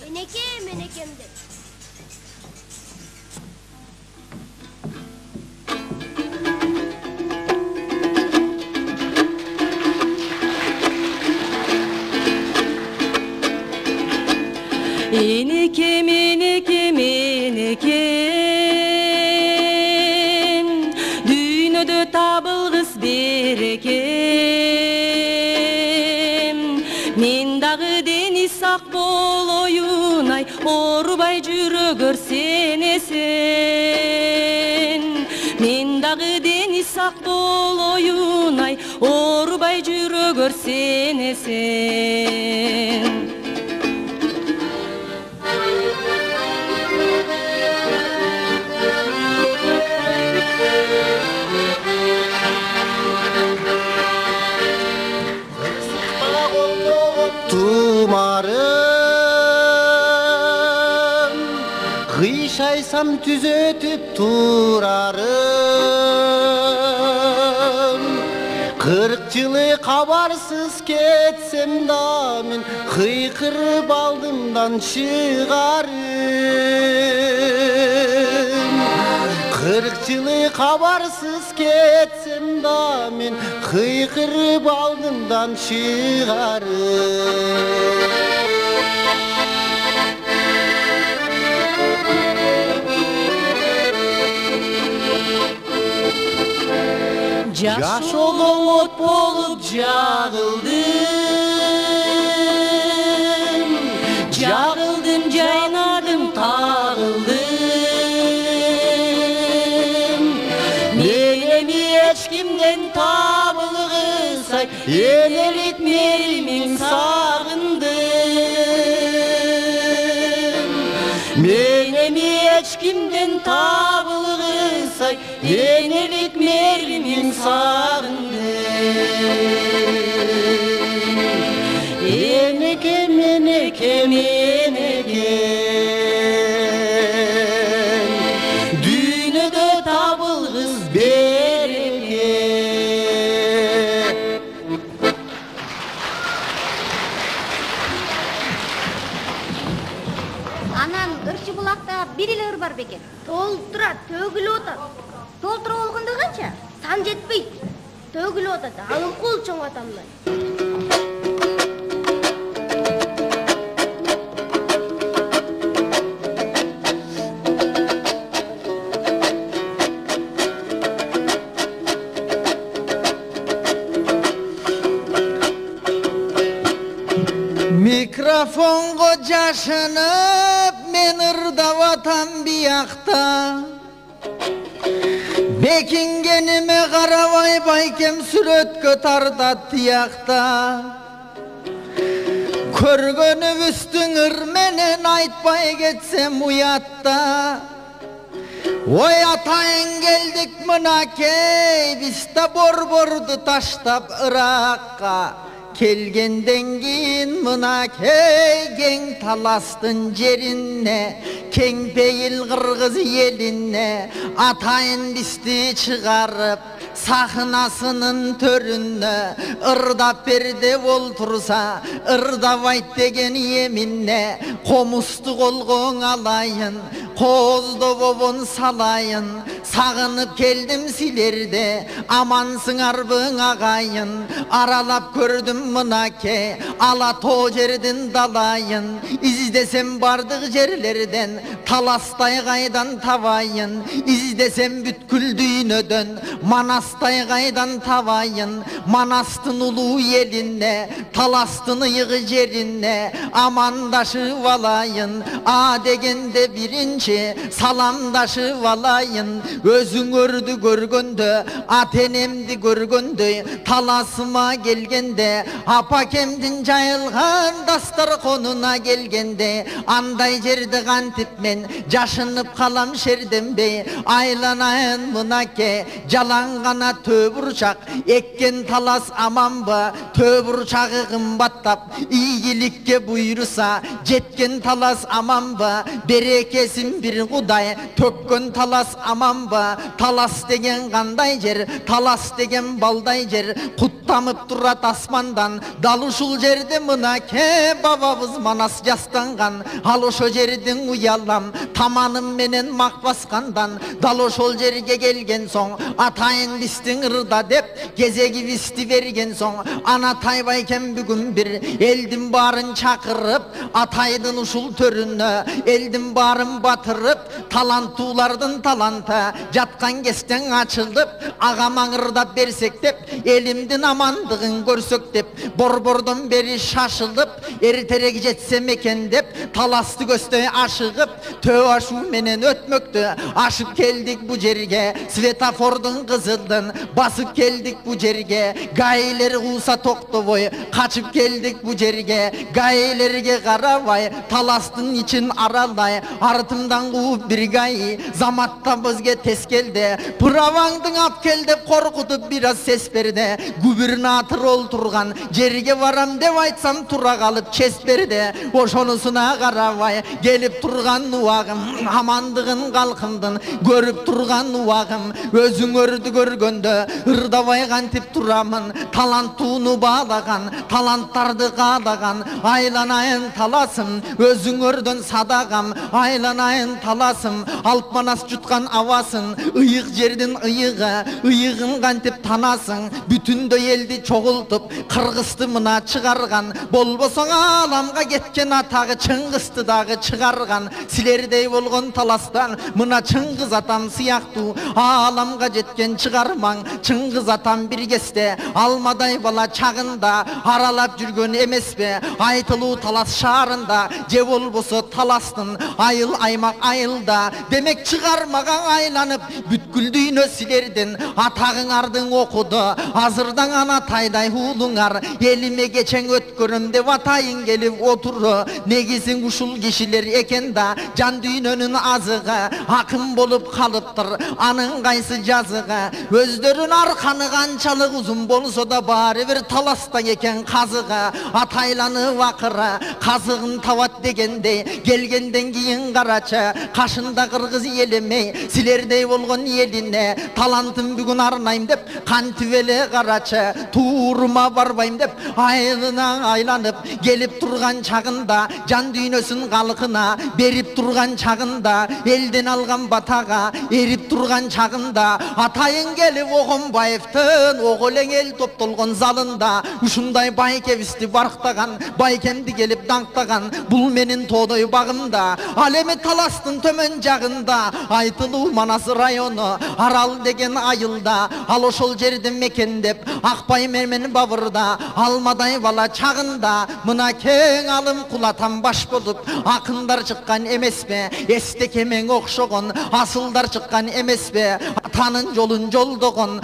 Eneke menekemdir. Enekem, enekem, enekem, dünyada tabılgız berekem. Men dağı deniz sak boloyun ay, orbay jürö görsen esen. Men dağı deniz sak boloyun ay, orbay jürö görsen esen. Tumarım, kıyşaysam tüzötüp turarım. 40 yılı kabarsız ketsem da men kıykırıp aldımdan çıkarım. 40 yılı kabarsız ketsem da men kıykırıp aldımdan çıkarım. Yaş olum ot bolup jağıldım, jağıldım, jaynadım, tağıldım. Menemi eçkimden tabılgısay, enelik merimin sağındım. Menemi eçkimden tabılgısay, enelik merimin sağındım. Enekem, enekem, enekem, dünyada tabılgız bereket. Анан ырчы булакта бир эле ыр бар бекен. Толтура, төгүлүп атат. Толтура болгондо канча? Сан жетпейт. Төгүлүп атат. Анын кол чоң атамдай. Mikrofonga jaşınıp men ırdap atam biyakta. Bekingenime karabay baykem süretkö tardat tiyakta. Körgönübüstün ırmenen aytpay getsem uyatta. Oy atayın geldik mınakey, biz de borbordu taştap Irakka. Kelgenden giyin mınakey, gen talastın jerinne, keng peyil kırgız yelinne. Atayın bisti çıkarıp sahnasının törünne, ırdap berde oltursa ırdap ayt degen yeminne. Komustu kolgon alayın, kozdu bobun salayın. Sağınıp geldim silerde, amansın arbın ağayın. Aralap gördüm mınake, ala to jerdin dalayın. İzdesem bardık jerlerden, talastay gaydan tavayın. İzdesem bütkül düğünödön, manastay gaydan tavayın. Manastın ulu yelinne, talastını yığı jerinne. Amandaşı valayın, a degende birinci, salamdaşı valayın. Özün ördü görgöndö, atenemdi görgöndö. Talasıma gelgende, apakemdin jayılgan dastar konuna gelgende. Anday jerde kantip men, jaşınıp kalam şerdembe. Aylanayın mınake, jalangana töburçak. Ekken talas aman ba, töburçağı kımbattap. İyilikke buyursa, Жеткен талас аман ба, берекесін бір құдай. Төккен талас аман ба, талас деген қандай жер, талас деген балдай жер. Құттамып тұрат аспандан, дал ушул жерде мына ке бабабыз манас жастанған. Ал ошо жердің уялам, таманым менен мак басқандан. Дал ошол жерге келген соң, атайын бистің ырда деп, кезеги бисти берген соң. Ана тайбай кен бүгін бір, елдің барын чакырып, атайдың ушул төрүнө, елдің барын батырып, таланттуулардын таланты, жатқан кестен ачылып, агамаң ырдап берсек деп, елімдің амандығын көрсөк деп, борбордон бери шашылып, эртерек жетсем экен деп, таласты көздөй ашыгып, төө ашу менен өтмөктү, ашып келдик бу жерге, светофордун кызылдын, басып келдик бу жерге, гаилер кууса токтобой, качып келдик бу жерге, гаилерге карабай, таластын ичин аралай, артымдан кууп бир гаи, заматта бизге тез келди, праваңдың ап кел деп коркутуп бир аз сес берди, губернатор олтурган жерге барам деп айтсам тура калып чес берди, ошонусуна карабай, келип турган убагым, амандыгын калкымдын көрүп турган убагым, өзүңөрдү көргөндө ырдабай кантип турамын, таланттууну баалаган, таланттарды каалаган, айланайын таласым, өзүңөрдөн садагам, айланайын таласым, алп манас жуткан абасын, ыйык жердин ыйыгын кантип танасың, бүтүндөй элди чогултуп, кыргызды мына чыгарган, болбосоң аламга кеткен атагы Чыңгызды дагы чыгарган, силердей болгон таластан, мына Чыңгыз атам сыяктуу, аламга жеткен чыгармаң, Чыңгыз атам бир кезде, алмадай бала чагында, аралап жүргөн эмеспи, айтылуу талас шаарында, же болбосо таластын, айыл аймак айылда, демек чыгармага айланып, бүткүл дүйнө силердин, атагыңардын окуду, азырдан ана тайдай уулуңар, элиме кечең өткөрөм деп атайын келип отуру, негизин ушул кишилер экен да, жан дүйнөнүн азыгы, акын болуп калыптыр, анын кайсы жазыгы, өздөрүн арканы канчалык узун болсо да баары бир таласта экен казыгы, атайланып акыры, казыгын табат дегендей, келгенден кийин карачы, кашында кыргыз элемей, силердей болгон элине, талантым бүгүн арнайм деп, кантип эле карачы, туурума барбайм деп, айылына айланып, келип турган чагында, жан дүйнөсүн калкына, берип турган чагында, элден алган батага, эрип турган чагында, атайын келип Огонбаевдин ого элең эл топтолгон залында, ушундай байкебизди барктаган, байкемди келип даңктаган, бул менин тоодой багымда, ал эми таластын төмөн жагында, айтылуу Манас району, Арал деген айылда, ал ошол жерди мекендеп, Акбай менен Бабырда, алмадай бала чагында, мына кең алым кулатан баш болуп, акындар чыккан эмеспи, эстекемең окшогон, асылдар чыккан эмеспи, атанын жолун жолдогон,